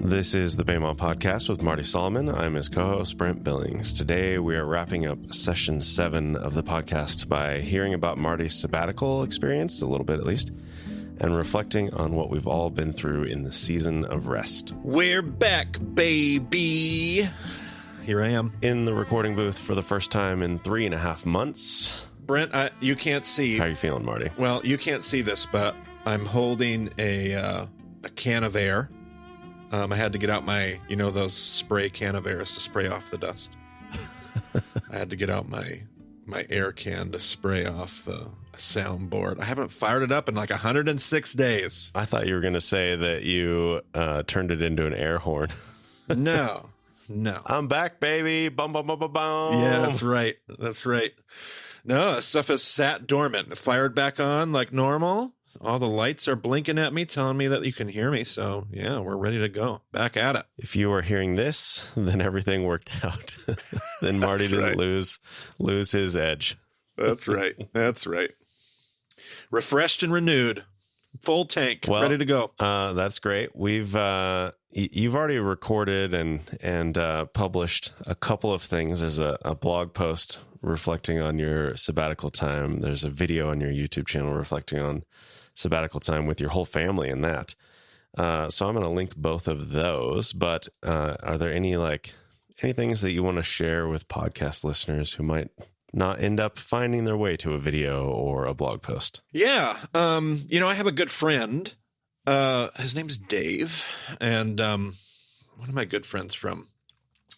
This is the Baymont Podcast with Marty Solomon. I'm his co-host, Brent Billings. Today, we are wrapping up session 7 of the podcast by hearing about Marty's sabbatical experience, a little bit at least, and reflecting on what we've all been through in the season of rest. We're back, baby. Here I am. In the recording booth for the first time in 3.5 months. Brent, you can't see. How are you feeling, Marty? Well, you can't see this, but I'm holding a can of air. I had to get out my, those spray can of airs to spray off the dust. I had to get out my air can to spray off the soundboard. I haven't fired it up in like 106 days. I thought you were going to say that you turned it into an air horn. No. I'm back, baby. Bum, bum, bum, bum, bum. Yeah, that's right. No, that stuff has sat dormant. Fired back on like normal. All the lights are blinking at me, telling me that you can hear me. So, yeah, we're ready to go. Back at it. If you were hearing this, then everything worked out. Then Marty didn't lose his edge. That's right. Refreshed and renewed. Full tank. Well, ready to go. That's great. You've already recorded and published a couple of things. There's a blog post reflecting on your sabbatical time. There's a video on your YouTube channel reflecting on sabbatical time with your whole family and that. So I'm going to link both of those. But are there any things that you want to share with podcast listeners who might not end up finding their way to a video or a blog post? Yeah. I have a good friend. His name's Dave. And one of my good friends from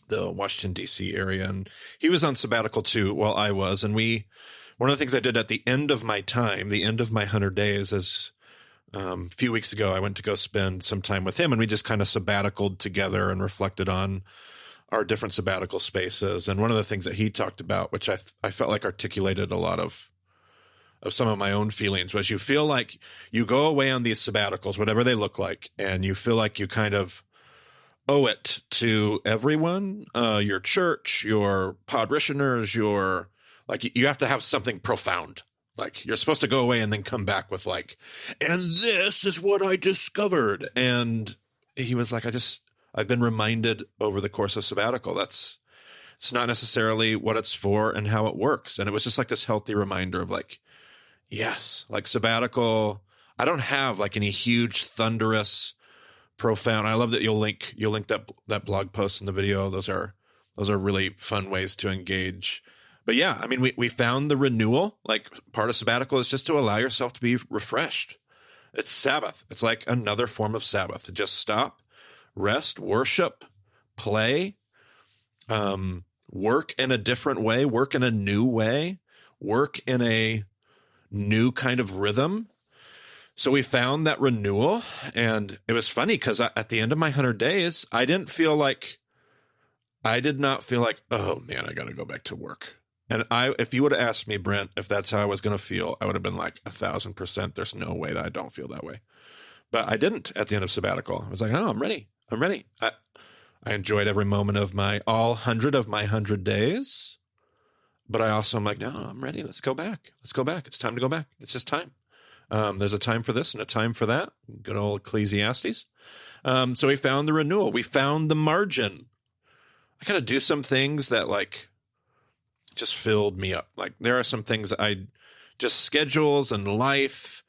the Washington, D.C. area. And he was on sabbatical too while I was. And one of the things I did at the end of my time, the end of my 100 days, is a few weeks ago, I went to go spend some time with him, and we just kind of sabbaticaled together and reflected on our different sabbatical spaces. And one of the things that he talked about, which I felt like articulated a lot of some of my own feelings, was you feel like you go away on these sabbaticals, whatever they look like, and you feel like you kind of owe it to everyone, your church, your parishioners, you have to have something profound. Like, you're supposed to go away and then come back with and this is what I discovered. And he was like, I've been reminded over the course of sabbatical, it's not necessarily what it's for and how it works. And it was just this healthy reminder of yes, sabbatical. I don't have any huge, thunderous, profound. I love that you'll link that blog post in the video. Those are really fun ways to engage. But yeah, I mean, we found the renewal, part of sabbatical is just to allow yourself to be refreshed. It's Sabbath. It's like another form of Sabbath, to just stop, rest, worship, play, work in a different way, work in a new way, work in a new kind of rhythm. So we found that renewal, and it was funny because at the end of my 100 days, I did not feel like, oh man, I got to go back to work. And if you would have asked me, Brent, if that's how I was going to feel, I would have been 1,000%. There's no way that I don't feel that way. But I didn't at the end of sabbatical. I was like, oh, I'm ready. I enjoyed every moment of all 100 of my 100 days. But I also am no, I'm ready. Let's go back. It's time to go back. It's just time. There's a time for this and a time for that. Good old Ecclesiastes. So we found the renewal. We found the margin. I got to do some things that just filled me up. There are some things just schedules and life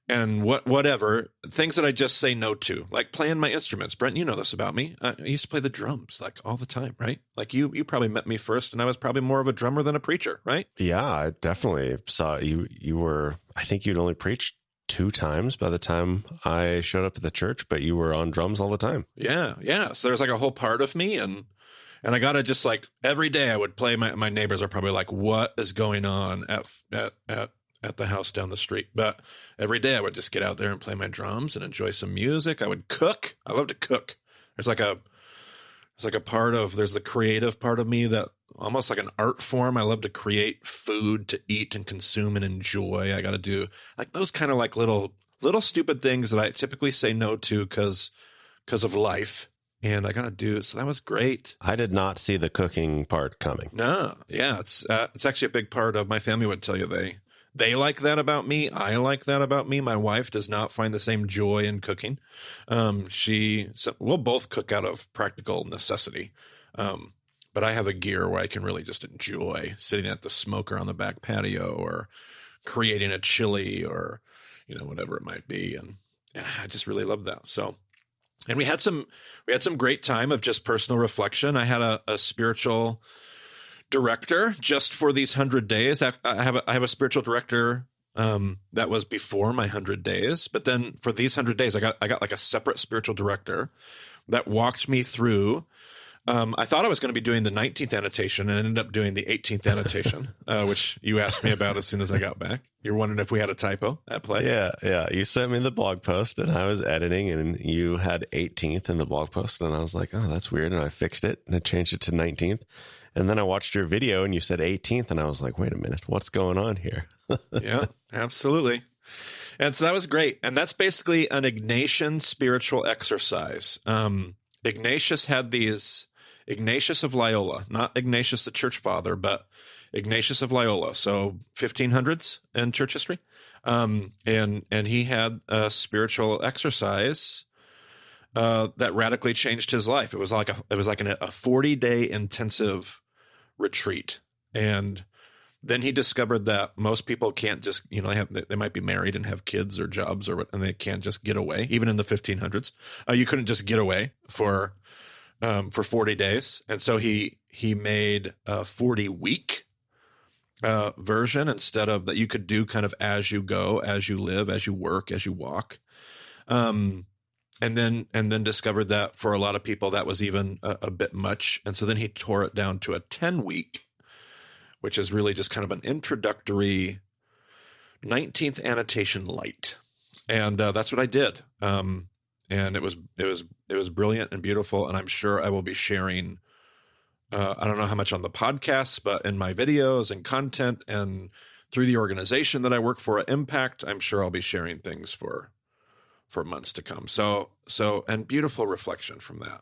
and whatever, things that I just say no to, playing my instruments. Brent, you know this about me. I used to play the drums all the time, right? You probably met me first, and I was probably more of a drummer than a preacher, right? Yeah, I definitely saw you. You were, I think you'd only preached 2 times by the time I showed up at the church, but you were on drums all the time. Yeah. So there's a whole part of me, and I got to just every day I would play. My neighbors are probably what is going on at the house down the street? But every day I would just get out there and play my drums and enjoy some music. I would cook. I love to cook. There's there's the creative part of me that almost like an art form. I love to create food to eat and consume and enjoy. I got to do those kind of little stupid things that I typically say no to because of life. And I got to do it. So that was great. I did not see the cooking part coming. No. Yeah. It's actually a big part of my family would tell you they like that about me. I like that about me. My wife does not find the same joy in cooking. We'll both cook out of practical necessity. But I have a gear where I can really just enjoy sitting at the smoker on the back patio or creating a chili or, whatever it might be. And I just really love that. So, and we had some great time of just personal reflection. I had a spiritual director just for these 100 days. I have a spiritual director that was before my 100 days, but then for these 100 days, I got like a separate spiritual director that walked me through. I thought I was going to be doing the 19th annotation and ended up doing the 18th annotation, which you asked me about as soon as I got back. You're wondering if we had a typo at play? Yeah. You sent me the blog post and I was editing and you had 18th in the blog post and I was like, oh, that's weird. And I fixed it and I changed it to 19th. And then I watched your video and you said 18th and I was like, wait a minute, what's going on here? Yeah, absolutely. And so that was great. And that's basically an Ignatian spiritual exercise. Ignatius of Loyola, not Ignatius the church father, but Ignatius of Loyola. So 1500s in church history. And he had a spiritual exercise that radically changed his life. It was like a 40-day intensive retreat. And then he discovered that most people can't just, they might be married and have kids or jobs and they can't just get away. Even in the 1500s, you couldn't just get away for 40 days. And so he made a 40-week version instead of that you could do kind of as you go, as you live, as you work, as you walk. And then discovered that for a lot of people that was even a bit much. And so then he tore it down to a 10-week, which is really just kind of an introductory 19th annotation light. And that's what I did. And it was brilliant and beautiful. And I'm sure I will be sharing, I don't know how much on the podcast, but in my videos and content and through the organization that I work for at Impact, I'm sure I'll be sharing things for months to come. So, and beautiful reflection from that.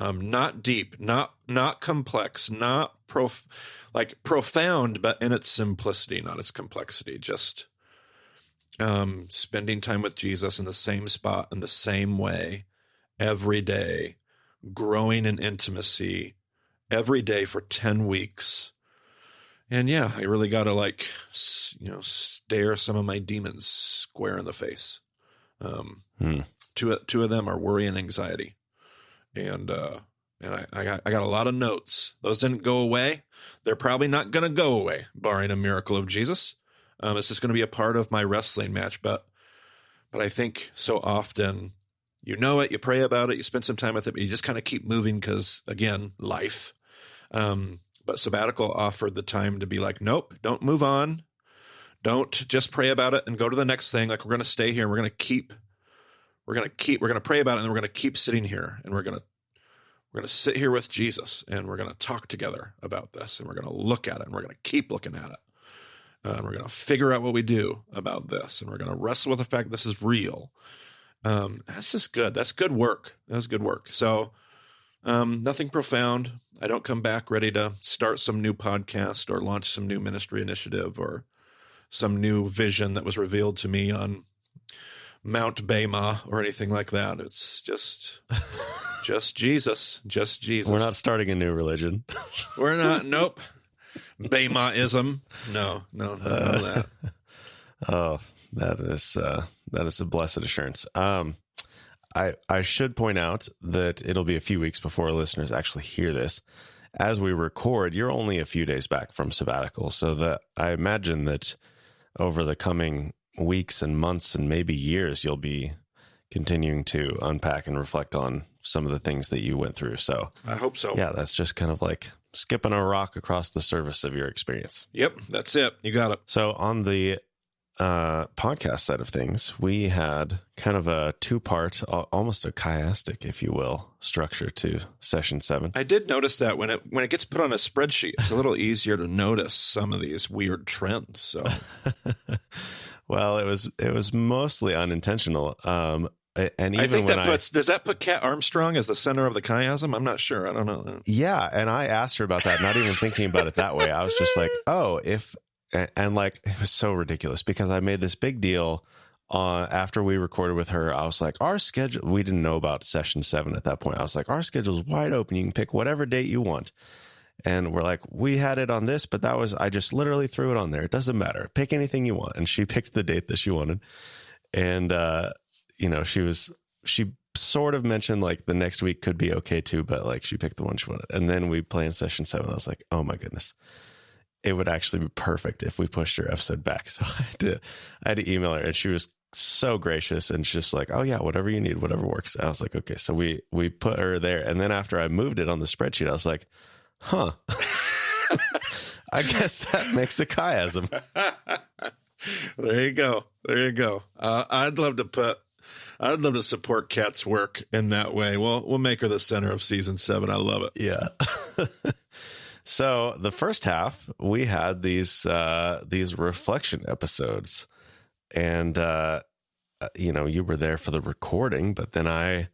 Not deep, not complex, not profound, but in its simplicity, not its complexity. Just spending time with Jesus in the same spot in the same way every day, growing in intimacy every day for 10 weeks. And yeah, I really got to stare some of my demons square in the face. Two of them are worry and anxiety. And I got a lot of notes. Those didn't go away. They're probably not going to go away, barring a miracle of Jesus. It's just going to be a part of my wrestling match. But I think so often, you pray about it, you spend some time with it, but you just kind of keep moving because, again, life. But sabbatical offered the time to be like, nope, don't move on. Don't just pray about it and go to the next thing. Like, we're going to stay here and we're going to pray about it and then we're going to keep sitting here and we're going to sit here with Jesus and we're going to talk together about this and we're going to look at it and we're going to keep looking at it. And we're going to figure out what we do about this and we're going to wrestle with the fact this is real. That's just good. That's good work. That's good work. So, nothing profound. I don't come back ready to start some new podcast or launch some new ministry initiative or some new vision that was revealed to me on Mount Bema or anything like that. It's just Jesus, just Jesus. We're not starting a new religion. We're not. Nope. Bemaism. No, none of that. Oh, that is a blessed assurance. I should point out that it'll be a few weeks before our listeners actually hear this. As we record, you're only a few days back from sabbatical, so that I imagine that over the coming weeks and months and maybe years, you'll be continuing to unpack and reflect on some of the things that you went through. So I hope so. Yeah, that's just kind of like skipping a rock across the surface of your experience. Yep, that's it. You got it. So on the podcast side of things, we had kind of a two-part, almost a chiastic, if you will, structure to session 7. I did notice that when it gets put on a spreadsheet, it's a little easier to notice some of these weird trends. So, well, it was mostly unintentional. And even I think does that put Kat Armstrong as the center of the chiasm? I'm not sure. I don't know. Yeah, and I asked her about that, not even thinking about it that way. I was just like, oh, if and like, it was so ridiculous because I made this big deal after we recorded with her. I was like, our schedule, we didn't know about session 7 at that point. I was like, our schedule's wide open. You can pick whatever date you want. And we're like, we had it on this, but I just literally threw it on there. It doesn't matter. Pick anything you want. And she picked the date that she wanted. And, she sort of mentioned like the next week could be okay too, but like she picked the one she wanted. And then we planned session 7. I was like, oh my goodness, it would actually be perfect if we pushed her episode back. So I had to email her, and she was so gracious, and she's just like, oh yeah, whatever you need, whatever works. I was like, okay. So we put her there. And then after I moved it on the spreadsheet, I was like, huh, I guess that makes a chiasm. There you go. I'd love to support Kat's work in that way. We'll make her the center of season 7. I love it. Yeah. So the first half, we had these reflection episodes, and you were there for the recording, but then I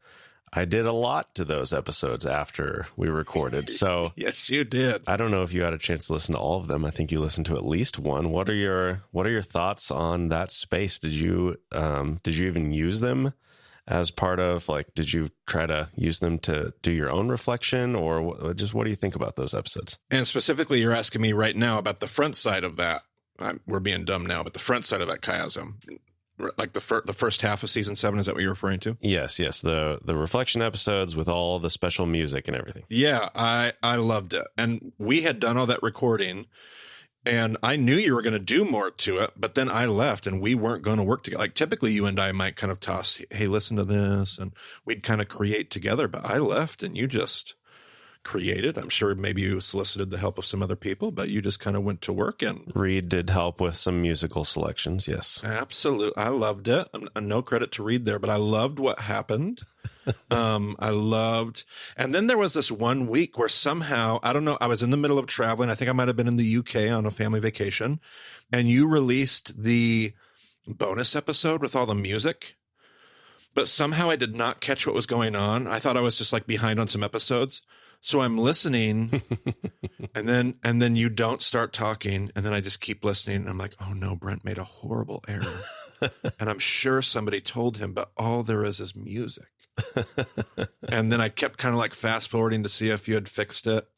did a lot to those episodes after we recorded. So yes, you did. I don't know if you had a chance to listen to all of them. I think you listened to at least one. What are your thoughts on that space? Did you even use them as part of, like, did you try to use them to do your own reflection, or just what do you think about those episodes? And specifically, you're asking me right now about the front side of that. We're being dumb now, but the front side of that chiasm, like the first half of season 7, is that what you're referring to? Yes. The reflection episodes with all the special music and everything. Yeah, I loved it. And we had done all that recording, and I knew you were going to do more to it, but then I left and we weren't going to work together. Like typically you and I might kind of toss, hey, listen to this, and we'd kind of create together, but I left and you just created. I'm sure maybe you solicited the help of some other people, but you just kind of went to work. And Reed did help with some musical selections. Yes, absolutely. I loved it. No credit to Reed there, but I loved what happened. And then there was this one week where somehow, I don't know, I was in the middle of traveling. I think I might have been in the UK on a family vacation, and you released the bonus episode with all the music, but somehow I did not catch what was going on. I thought I was just like behind on some episodes. So I'm listening, and then you don't start talking, and then I just keep listening, and I'm like, oh no, Brent made a horrible error. And I'm sure somebody told him, but all there is music. And then I kept kind of like fast forwarding to see if you had fixed it.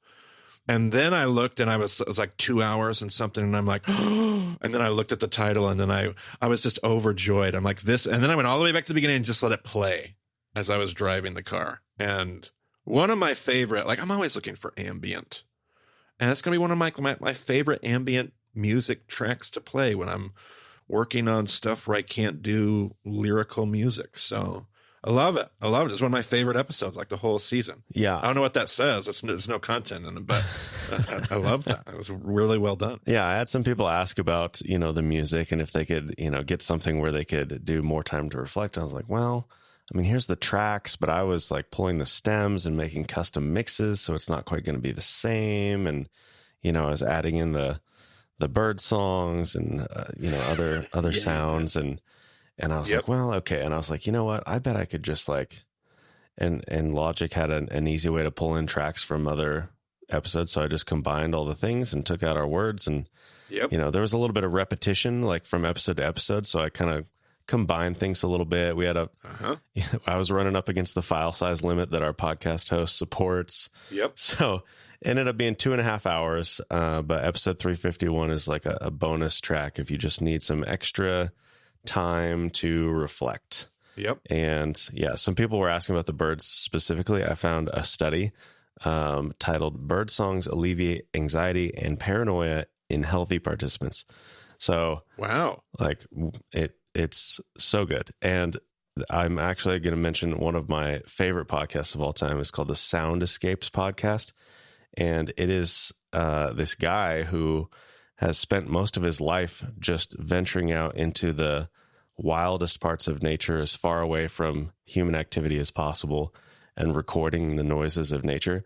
And then I looked, and it was like 2 hours and something, and I'm like, oh, and then I looked at the title, and then I was just overjoyed. I'm like, this, and then I went all the way back to the beginning and just let it play as I was driving the car. And one of my favorite, like, I'm always looking for ambient, and it's going to be one of my favorite ambient music tracks to play when I'm working on stuff where I can't do lyrical music. So I love it. It's one of my favorite episodes, like the whole season. Yeah. I don't know what that says. There's no content in it, but I love that. It was really well done. Yeah. I had some people ask about, the music, and if they could, get something where they could do more time to reflect. I was like, well, I mean, here's the tracks, but I was like pulling the stems and making custom mixes, so it's not quite going to be the same. And, I was adding in the bird songs and, other sounds. And I was like, well, okay. And I was like, you know what? I bet I could just like, and Logic had an easy way to pull in tracks from other episodes. So I just combined all the things and took out our words. And, there was a little bit of repetition, like from episode to episode. So I kind of combined things a little bit. We had I was running up against the file size limit that our podcast host supports. Yep. So it ended up being 2.5 hours. But episode 351 is like a bonus track if you just need some extra time to reflect. Yep. And yeah, some people were asking about the birds specifically. I found a study titled "Bird Songs Alleviate Anxiety and Paranoia in Healthy Participants." So wow, like it's so good. And I'm actually going to mention one of my favorite podcasts of all time. It's called the Sound Escapes podcast. And it is this guy who has spent most of his life just venturing out into the wildest parts of nature, as far away from human activity as possible, and recording the noises of nature.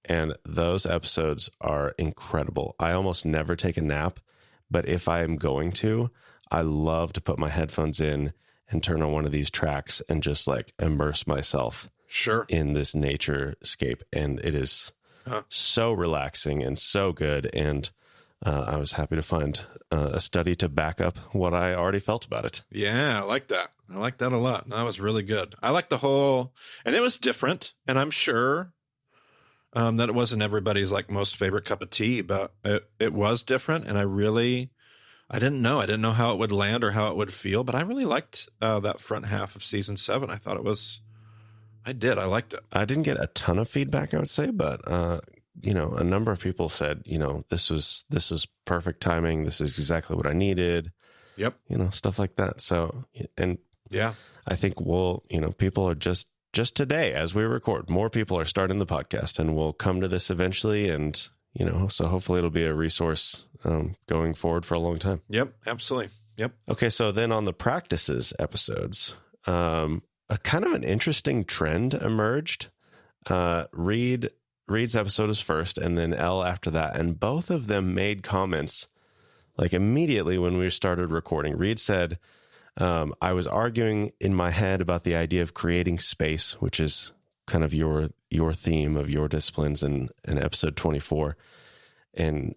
And those episodes are incredible. I almost never take a nap, but if I am going to, I love to put my headphones in and turn on one of these tracks and just like immerse myself in this nature scape. And it is so relaxing and so good. And I was happy to find a study to back up what I already felt about it. Yeah, I like that. I like that a lot. That was really good. I like the whole, and it was different. And I'm sure that it wasn't everybody's like most favorite cup of tea, but it was different. And I didn't know. I didn't know how it would land or how it would feel, but I really liked that front half of season 7. I thought I liked it. I didn't get a ton of feedback, I would say, but a number of people said, this is perfect timing. This is exactly what I needed. Yep. Stuff like that. So, and yeah, I think people are just today, as we record, more people are starting the podcast, and we'll come to this eventually. And, so hopefully it'll be a resource going forward for a long time. Yep. Absolutely. Yep. Okay. So then on the practices episodes, a kind of an interesting trend emerged. Reed's episode is first, and then Elle after that. And both of them made comments like immediately when we started recording. Reed said, I was arguing in my head about the idea of creating space, which is kind of your theme of your disciplines in episode 24. And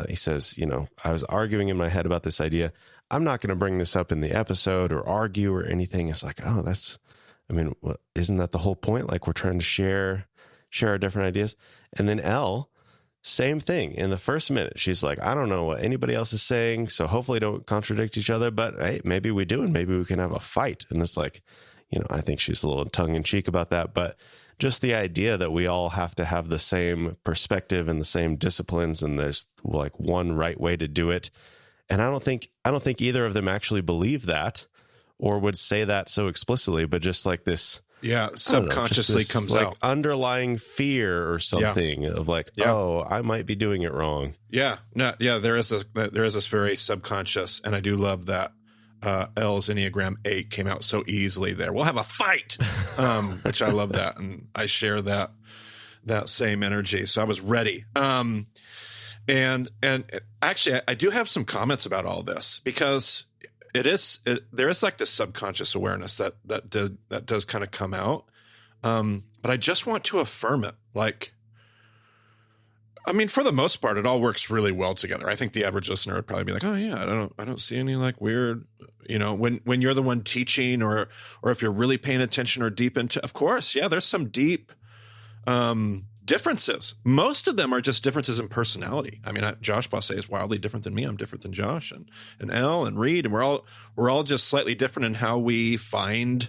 he says, I was arguing in my head about this idea. I'm not going to bring this up in the episode or argue or anything. It's like, isn't that the whole point? Like, we're trying to share our different ideas. And then Elle, same thing. In the first minute, she's like, I don't know what anybody else is saying, so hopefully don't contradict each other, but hey, maybe we do, and maybe we can have a fight. And it's like, I think she's a little tongue-in-cheek about that, but just the idea that we all have to have the same perspective and the same disciplines, and there's like one right way to do it. And I don't think either of them actually believe that or would say that so explicitly, but just like this, subconsciously comes like out underlying fear or something of like, oh, I might be doing it wrong. Yeah, no, yeah. There is this very subconscious, and I do love that Elle's Enneagram 8 came out so easily. There, we'll have a fight, which I love that, and I share that same energy. So I was ready. And actually, I do have some comments about all this because there is like this subconscious awareness that does kind of come out. But I just want to affirm it. Like, for the most part, it all works really well together. I think the average listener would probably be like, oh yeah, I don't see any like weird, when you're the one teaching or if you're really paying attention or deep into, of course, yeah, there's some deep, differences. Most of them are just differences in personality. Josh Bosse is wildly different than me. I'm different than Josh and Elle and Reed, and we're all just slightly different in how we find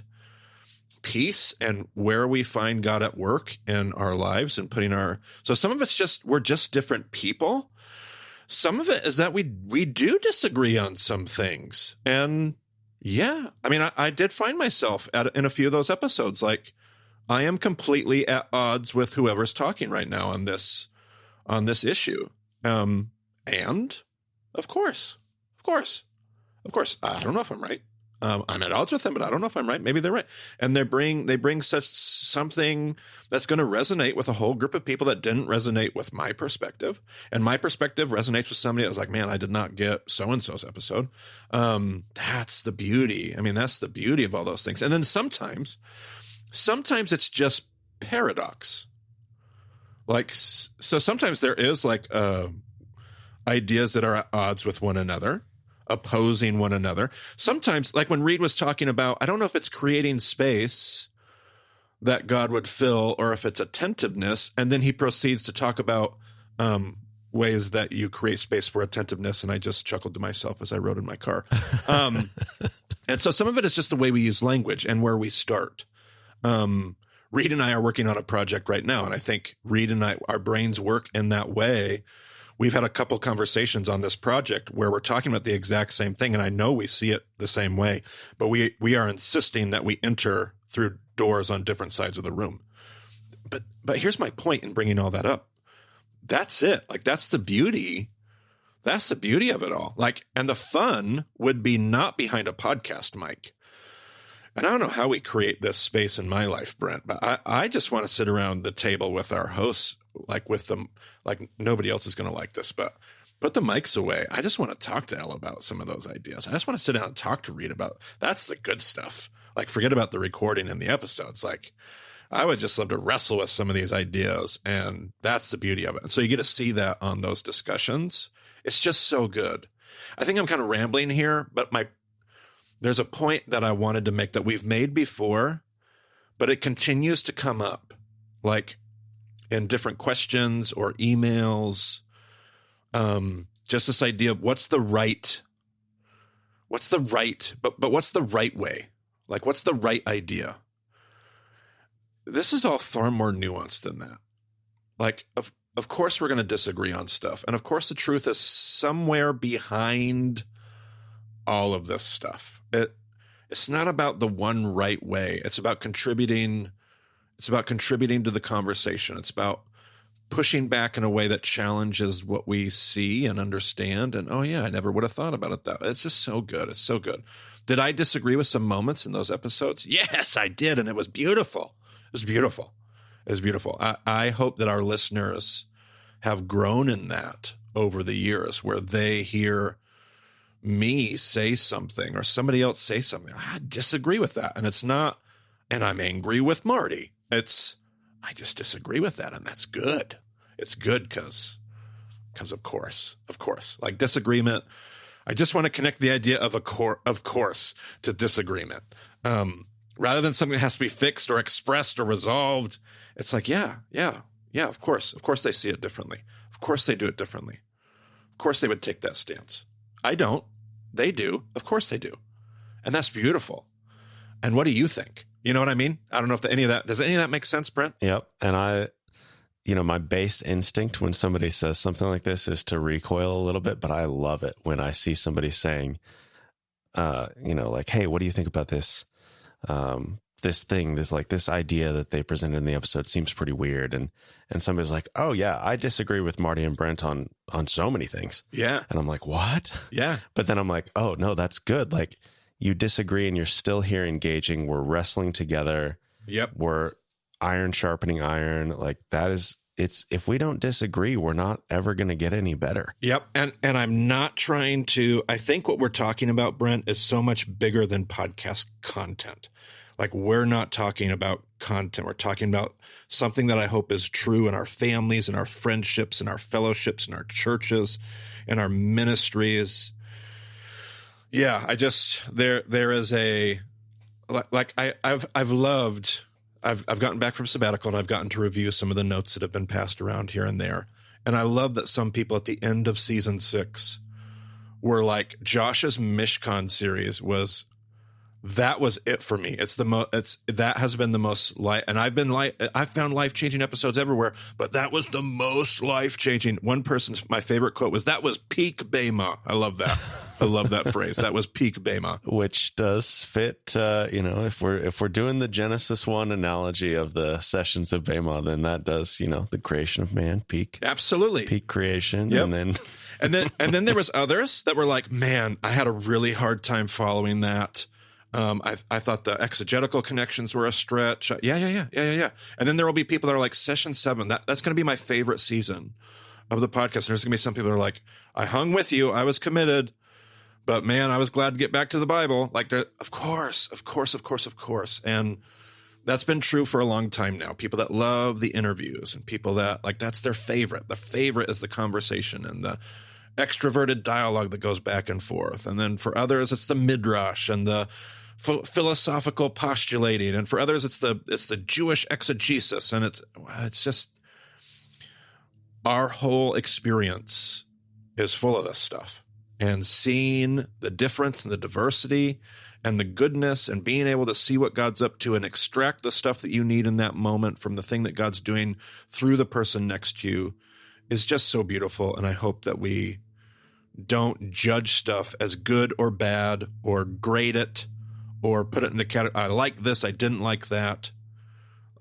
peace and where we find God at work in our lives and so some of it's we're just different people. Some of it is that we do disagree on some things. And yeah, I did find myself in a few of those episodes, like, I am completely at odds with whoever's talking right now on this issue. And of course, I don't know if I'm right. I'm at odds with them, but I don't know if I'm right. Maybe they're right. And they bring something that's going to resonate with a whole group of people that didn't resonate with my perspective. And my perspective resonates with somebody that was like, man, I did not get so-and-so's episode. That's the beauty. That's the beauty of all those things. And then sometimes it's just paradox. Like, so sometimes there is like ideas that are at odds with one another, opposing one another. Sometimes, like when Reed was talking about, I don't know if it's creating space that God would fill or if it's attentiveness. And then he proceeds to talk about ways that you create space for attentiveness. And I just chuckled to myself as I rode in my car. And so some of it is just the way we use language and where we start. Reed and I are working on a project right now, and I think Reed and I, our brains work in that way. We've had a couple conversations on this project where we're talking about the exact same thing, and I know we see it the same way, but we are insisting that we enter through doors on different sides of the room. But here's my point in bringing all that up. That's it. Like, that's the beauty. That's the beauty of it all. Like, and the fun would be not behind a podcast mic. And I don't know how we create this space in my life, Brent, but I just want to sit around the table with our hosts, like with them, like nobody else is going to like this, but put the mics away. I just want to talk to Elle about some of those ideas. I just want to sit down and talk to Reed about, that's the good stuff. Like, forget about the recording and the episodes. Like, I would just love to wrestle with some of these ideas, and that's the beauty of it. And so you get to see that on those discussions, It's just so good. I think I'm kind of rambling here, but there's a point that I wanted to make that we've made before, but it continues to come up, like in different questions or emails. Just this idea of what's the right way? Like, what's the right idea? This is all far more nuanced than that. Like, of course we're going to disagree on stuff. And of course the truth is somewhere behind all of this stuff. It's not about the one right way. It's about contributing. It's about contributing to the conversation. It's about pushing back in a way that challenges what we see and understand. And, oh yeah, I never would have thought about it that way. It's just so good. It's so good. Did I disagree with some moments in those episodes? Yes, I did. And it was beautiful. It was beautiful. It was beautiful. I hope that our listeners have grown in that over the years, where they hear me say something or somebody else say something. I disagree with that. And it's not, and I'm angry with Marty. I just disagree with that. And that's good. It's good because of course, like disagreement. I just want to connect the idea of of course to disagreement. Rather than something that has to be fixed or expressed or resolved. It's like, yeah, of course. Of course they see it differently. Of course they do it differently. Of course they would take that stance. I don't. They do. Of course they do. And that's beautiful. And what do you think? You know what I mean? I don't know if does any of that make sense, Brent? Yep. And my base instinct when somebody says something like this is to recoil a little bit, but I love it when I see somebody saying, like, hey, what do you think about this? This idea that they presented in the episode seems pretty weird. And somebody's like, oh yeah, I disagree with Marty and Brent on so many things. Yeah. And I'm like, what? Yeah. But then I'm like, oh no, that's good. Like, you disagree and you're still here engaging. We're wrestling together. Yep. We're iron sharpening iron. Like, if we don't disagree, we're not ever going to get any better. Yep. And I'm not trying to, I think what we're talking about, Brent, is so much bigger than podcast content. Like, we're not talking about content. We're talking about something that I hope is true in our families, in our friendships, in our fellowships, in our churches, in our ministries. Yeah, there is I've gotten back from sabbatical and I've gotten to review some of the notes that have been passed around here and there. And I love that some people at the end of season 6 were like, Josh's Mishkan series was it for me. That has been the most and I've found life-changing episodes everywhere, but that was the most life-changing. One person's, my favorite quote was, that was peak Bema. I love that. I love that phrase. That was peak Bema, which does fit. If we're doing the Genesis 1 analogy of the sessions of Bema, then that does, the creation of man, peak. Absolutely. Peak creation. Yep. And then there was others that were like, man, I had a really hard time following that. I thought the exegetical connections were a stretch. Yeah. And then there will be people that are like, session 7, that's going to be my favorite season of the podcast. And there's going to be some people that are like, I hung with you. I was committed, but man, I was glad to get back to the Bible. Like, of course. And that's been true for a long time now. People that love the interviews and people that like, that's their favorite. The favorite is the conversation and the extroverted dialogue that goes back and forth. And then for others, it's the midrash and the philosophical postulating. And for others, it's the Jewish exegesis. And it's just, our whole experience is full of this stuff. And seeing the difference and the diversity and the goodness and being able to see what God's up to and extract the stuff that you need in that moment from the thing that God's doing through the person next to you is just so beautiful. And I hope that we don't judge stuff as good or bad or grade it or put it in the category. I like this, I didn't like that.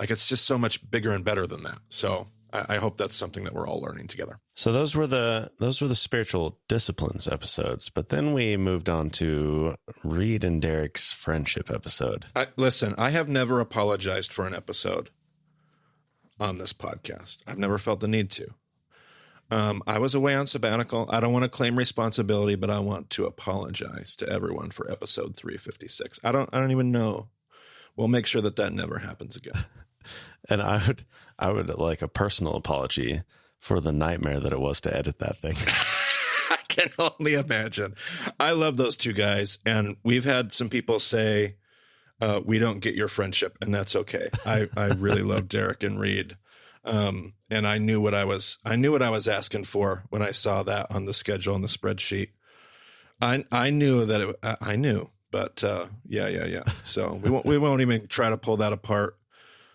Like, it's just so much bigger and better than that. So I hope that's something that we're all learning together. So those were the spiritual disciplines episodes, but then we moved on to Reed and Derek's friendship episode. Listen, I have never apologized for an episode on this podcast. I've never felt the need to. I was away on sabbatical. I don't want to claim responsibility, but I want to apologize to everyone for episode 356. I don't even know. We'll make sure that never happens again. And I would like a personal apology for the nightmare that it was to edit that thing. can only imagine. I love those two guys. And we've had some people say, we don't get your friendship, and that's okay. I really love Derek and Reed. And I knew what I was asking for when I saw that on the schedule on the spreadsheet. I knew that I knew, but yeah. So we won't even try to pull that apart.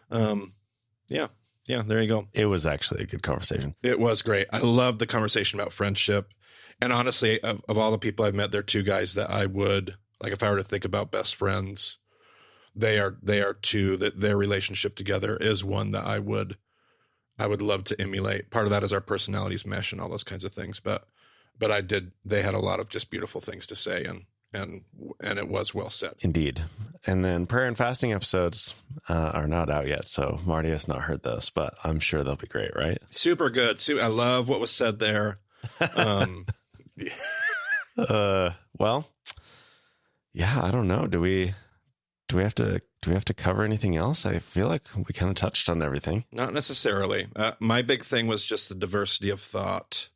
Yeah, there you go. It was actually a good conversation. It was great. I loved the conversation about friendship. And honestly, of all the people I've met, they're two guys that I would, like, if I were to think about best friends, they are two that their relationship together is one that I would love to emulate. Part of that is our personalities mesh and all those kinds of things. But they had a lot of just beautiful things to say, and it was well said. Indeed. And then prayer and fasting episodes are not out yet, so Marty has not heard those, but I'm sure they'll be great, right? Super good. I love what was said there. Well, yeah, I don't know. Do we have to cover anything else? I feel like we kind of touched on everything. Not necessarily. My big thing was just the diversity of thought.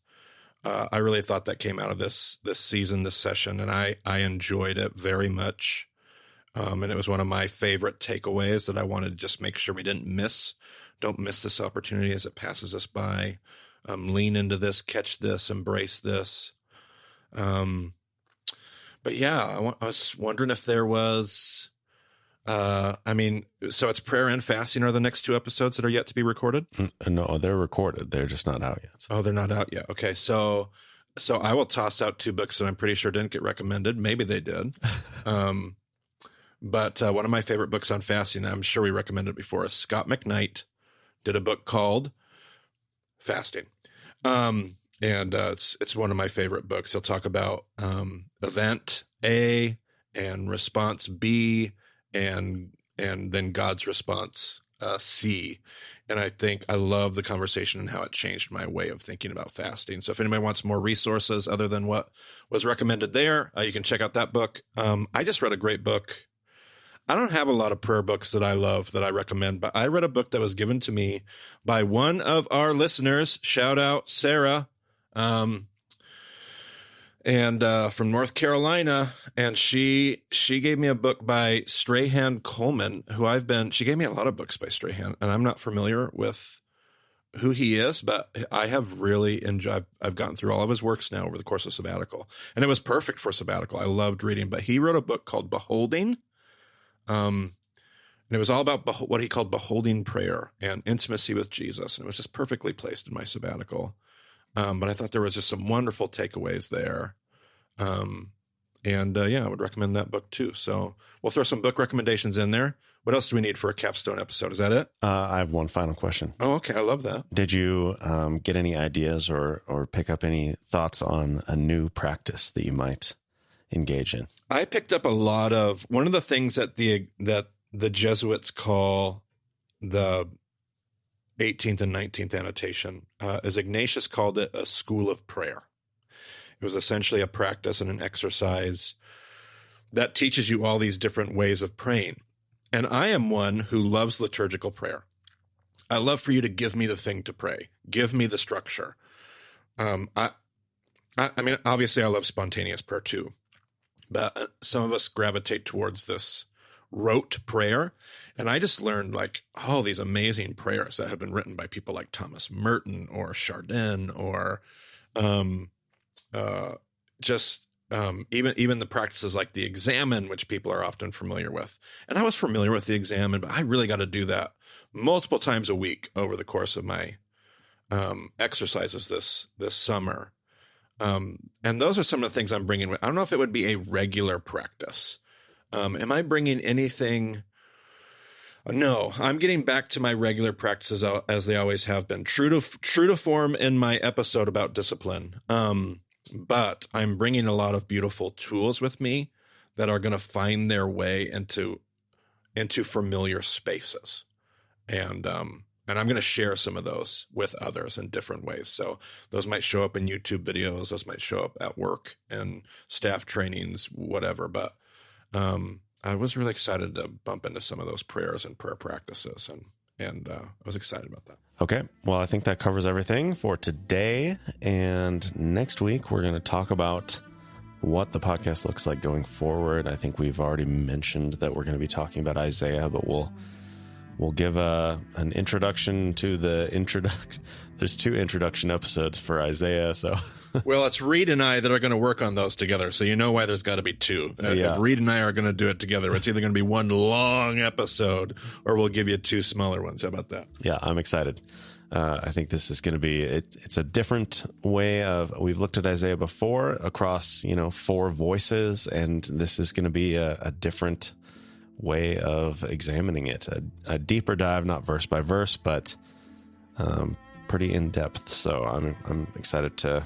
I really thought that came out of this season, this session, and I enjoyed it very much. And it was one of my favorite takeaways that I wanted to just make sure we don't miss this opportunity as it passes us by. Lean into this, catch this, embrace this. But yeah, I was wondering if there was, so it's prayer and fasting are the next two episodes that are yet to be recorded? No, they're recorded. They're just not out yet. Oh, they're not out yet. Okay. So I will toss out two books that I'm pretty sure didn't get recommended. Maybe they did. But one of my favorite books on fasting, I'm sure we recommended it before, is Scott McKnight did a book called Fasting. And it's one of my favorite books. He'll talk about event A and response B and then God's response C. And I love the conversation and how it changed my way of thinking about fasting. So if anybody wants more resources other than what was recommended there, you can check out that book. I just read a great book. I don't have a lot of prayer books that I love that I recommend, but I read a book that was given to me by one of our listeners. Shout out Sarah. And from North Carolina, and she gave me a book by Strahan Coleman, she gave me a lot of books by Strahan, and I'm not familiar with who he is, but I have really enjoyed, I've gotten through all of his works now over the course of sabbatical, and it was perfect for sabbatical. I loved reading, but he wrote a book called Beholding. And it was all about what he called beholding prayer and intimacy with Jesus. And it was just perfectly placed in my sabbatical. But I thought there was just some wonderful takeaways there. I would recommend that book too. So we'll throw some book recommendations in there. What else do we need for a capstone episode? Is that it? I have one final question. Oh, okay. I love that. Did you get any ideas or pick up any thoughts on a new practice that you might engage in? I picked up a lot of one of the things that the Jesuits call the 18th and 19th annotation, as Ignatius called it, a school of prayer. It was essentially a practice and an exercise that teaches you all these different ways of praying. And I am one who loves liturgical prayer. I love for you to give me the thing to pray. Give me the structure. I mean, obviously I love spontaneous prayer too. But some of us gravitate towards this rote prayer. And I just learned all these amazing prayers that have been written by people like Thomas Merton or Chardin or even the practices like the Examen, which people are often familiar with. And I was familiar with the Examen, but I really got to do that multiple times a week over the course of my exercises this summer. And those are some of the things I'm bringing with. I don't know if it would be a regular practice. Am I bringing anything? No, I'm getting back to my regular practices as they always have been. True to form in my episode about discipline. But I'm bringing a lot of beautiful tools with me that are going to find their way into familiar spaces. And I'm going to share some of those with others in different ways. So those might show up in YouTube videos. Those might show up at work and staff trainings, whatever. But I was really excited to bump into some of those prayers and prayer practices And I was excited about that. Okay. Well, I think that covers everything for today. And next week, we're going to talk about what the podcast looks like going forward. I think we've already mentioned that we're going to be talking about Isaiah, but we'll give an introduction to the introduction. There's 2 introduction episodes for Isaiah, so well, it's Reed and I that are going to work on those together, so you know why there's got to be 2. If Reed and I are going to do it together, it's either going to be one long episode or we'll give you 2 smaller ones. How about that? Yeah, I'm excited. I think this is going to be it's a different way of, we've looked at Isaiah before across 4 voices, and this is going to be a different way of examining it, a deeper dive, not verse by verse, but pretty in depth. So I'm excited to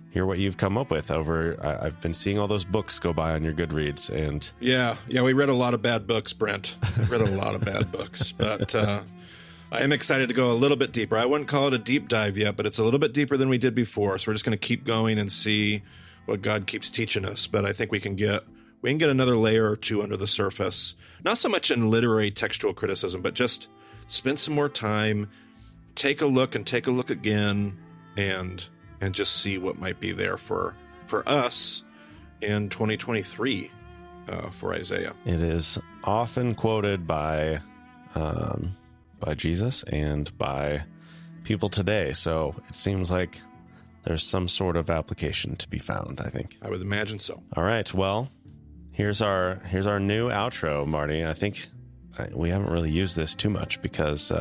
hear what you've come up with. I've been seeing all those books go by on your Goodreads, and yeah, we read a lot of bad books, Brent. We read a lot of bad books, but I am excited to go a little bit deeper. I wouldn't call it a deep dive yet, but it's a little bit deeper than we did before. So we're just going to keep going and see what God keeps teaching us. But I think we can get another layer or 2 under the surface. Not so much in literary textual criticism, but just spend some more time, take a look again, and just see what might be there for us in 2023 for Isaiah. It is often quoted by Jesus and by people today, so it seems like there's some sort of application to be found, I think. I would imagine so. All right, well, here's our new outro, Marty. I think we haven't really used this too much because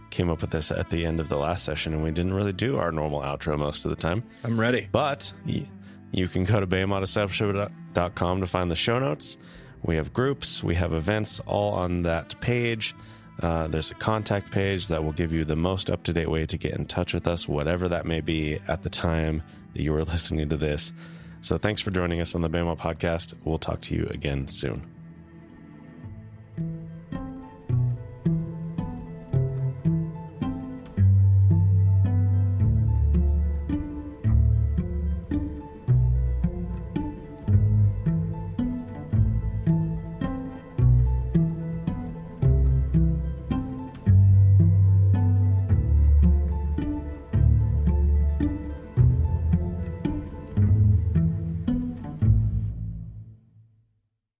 came up with this at the end of the last session, and we didn't really do our normal outro most of the time. I'm ready. But you can go to BehemothDiscipleship.com to find the show notes. We have groups, we have events, all on that page. There's a contact page that will give you the most up-to-date way to get in touch with us, whatever that may be at the time that you were listening to this. So thanks for joining us on the Bama Podcast. We'll talk to you again soon.